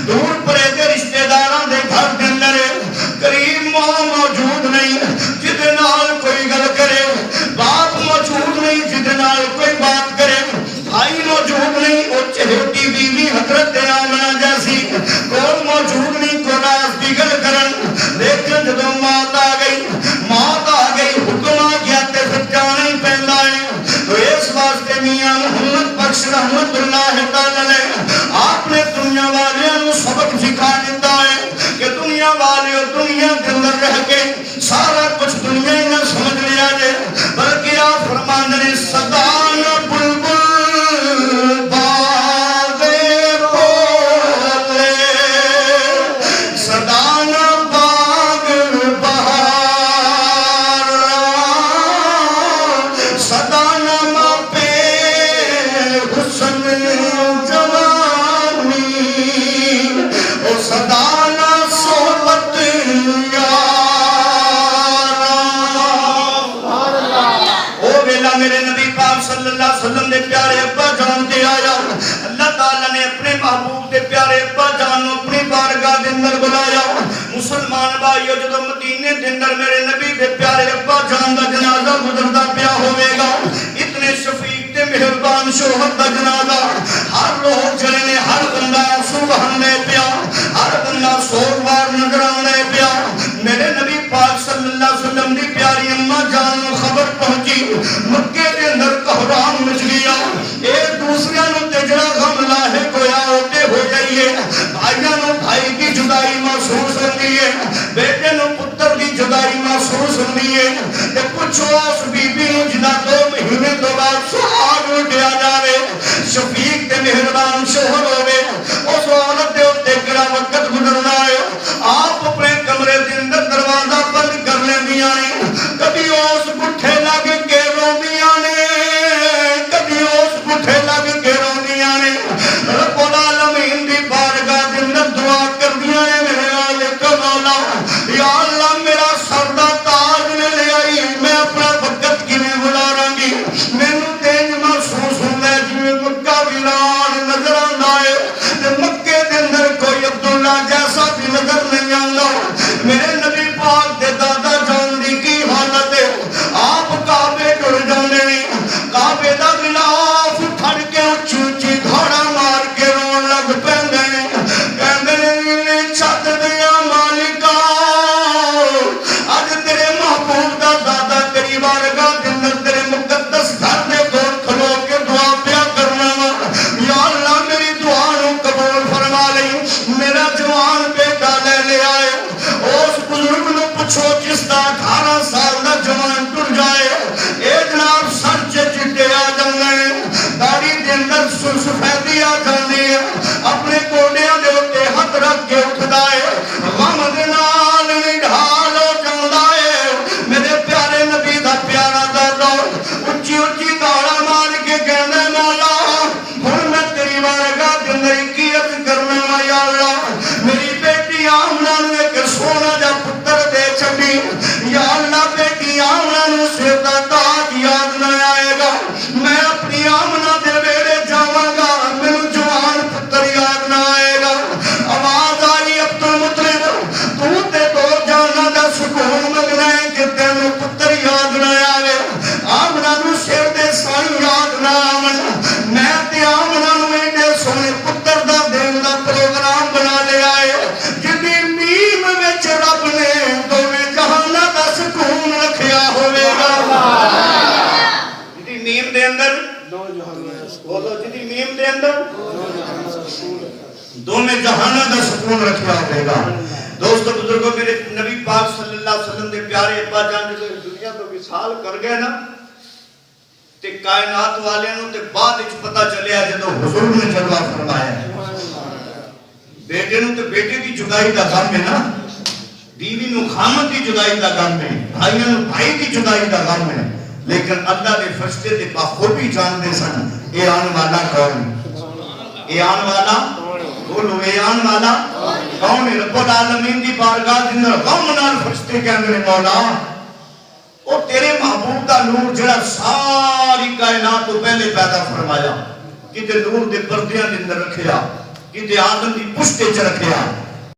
دور پرے دے رشتے داراں دے گھر دے اندر قریب موجود نہیں جدے نال کوئی گل کرے، باپ موجود نہیں جدے نال کوئی بات کرے، بھائی موجود نہیں او چہیتی بیوی حضرت آمنہ جیسی کول موجود نہیں کو راز کی گل کرن، لیکن جدو موت آ گئی حکم آ گیا تے پھر جانا ہی پہندا ہے۔ تو اس واسطے میاں محمد بخش رحمت اللہ تعالی نے آپ نے دنیا والیاں سبق سکھا دیتا ہے کہ دنیا والے دنیا کے اندر رہ کے سارا کچھ دنیا ہی نہ سمجھ لیا جائے، بلکہ آپ فرماندے نے صدا نہ بلبل باغے بولے، صدا نہ باغ بہار، صدا نہ ماپے حسن جوانی، او صدا نہ صحبت میرے نبی پاک صلی اللہ علیہ وسلم نے پیارے ابا جان دے آیا، اللہ تعالیٰ نے اپنے محبوب دے پیارے ابا جان اپنی بارگاہ دے اندر بلایا۔ مسلمان بھائیو جدو مدینے دے اندر میرے نبی دے پیارے ابا جان دا جنازہ گزردا پیا ہوے گا، اتنے شفیق تے مہربان شوہر دا جنازہ ہر لوگ جڑے نے ہر بندہ سبحان دے پیا، ہر بندہ سوگوار نظر آنے پیا۔ میرے نبی پاک صلی اللہ علیہ وسلم دی پیاری اماں جان نو خبر پہنچی، مکے دے اندر کوہرام مچ گیا، ایک دوسرے نو تے جڑا غم لاحق ہویا ہوتے ہو جائیے، بھائیاں نو بھائی کی جدائی محسوس ہوندی ہے، بیٹے نو پتر کی جدائی محسوس ہوندی ہے، تے کچھ اس بی بی نو جدا 2 مہینے تو بعد سہاگ اٹھیا جاوے، شفیق تے مہربان شوہر ہوے، اس عورت دے اوتے کیڑا وقت گزرنا ہے، آپ اپنے کمرے دے اندر دروازہ بند کر لیندیاں نے، کبھی اس گٹھے لگ کے روندیاں نے، کبھی اس گٹھے لگ کے روندیاں نے، رب العالمین دی بارگاہ دے اندر دعا کردیاں نے، میرے مالک مولا یا اللہ میرا سر دا تاج نے لے آئی، میں اپنا وقت کیویں گزاراں گی، مینوں تے محسوس ہوندا ہے جویں مکہ ویران نظر آندا ہے تے مکے دے اندر کوئی عبداللہ جیسا بھی نظر نہیں آندا۔ میرے نبی پاک دے دادا جان دی کی حالت ہے، آپ کعبے ٹر جاندے نے، کعبے دا غلاف پھڑ کے اونچی اونچی دھاڑا مار کے رون لگ پیندے نے، کہندے نے چھت دیا مالکا اج تیرے محبوب دا دادا تیری بارگاہ دے اندر تیرے مقدس گھر دے کول کھلو کے دعا پیا کرنا وا، یا اللہ میری دعا نو قبول فرما لئی، میرا جوان بیٹا لے لے آئے، اس بزرگ نو پوچھو جس دا 18 سال دا جوان ٹر جائے، اے جناب سر چٹے آ جاندے، داڑھی دے اندر سفیدی آ جاندی ہے، اپنے گوڈیاں دے اوتے ہاتھ رکھ کے اٹھدا ہے، غم دے نال نڈھال ہو جاندا ہے، میرے پیارے نبی دا پیارا دادا اونچی اونچی داڑا مار کے کہندا ہے مولا ہن میں تیری بارگاہ دے اندر کی عرض کرنا وا، یا اللہ میری بیٹی آمنہ نو ایک سونا جا پتر دے چھڈی، یا اللہ بیٹی آمنہ نو سر دا تاج یاد نہ آئے گا، میں اپنی آمنہ دے ویڑے جاواں گا، مینوں جوان پتر یاد نہ آئے گا۔ آواز آئی عبدالمطلب تو تے 2 جاناں دا سکون منگنا ہے کہ تینوں پتر یاد نہ آوے، آمنہ نو سر دے سائیں یاد نہ آون، میں تے آمنہ نو ایڈے سونے پتر دا دین دا پروگرام بنا لے آئے، جدی میم وچ رب نے دوویں جہاناں دا سکون رکھیا ہوے گا، جدی میم دے اندر بولو جدی میم دے اندر دوویں جہاناں دا سکون رکھیا ہوے گا۔ دوستو بزرگوں میرے نبی پاک صلی اللہ علیہ وسلم دے پیارے ابا جان جدو دنیا تو وصال کر گئے نا تے کائنات والے نو تے بعد وچ پتہ چلیا جدو حضور نے جلوہ فرمایا بیٹے نو تے بیٹے دی جدائی دا غم ہے نا، بیوی نو خامد دی جدائی دا غم ہے، بھائیاں نو بھائی دی جدائی دا غم ہے، لیکن اللہ دے فرشتے تے بخوبی جان دے سن اے آن والا کون، اے آن والا بولو اے آن والا کون ہے؟ رب العالمین دی بارگاہ دے اندر غم نال فرشتے کہندے نے مولا او تیرے محبوب دا نور جڑا ساری کائنات تو پہلے پیدا فرمایا کتے نور دے پردیاں دے اندر رکھیا، کہ آدم دی پشتے چ رکھیا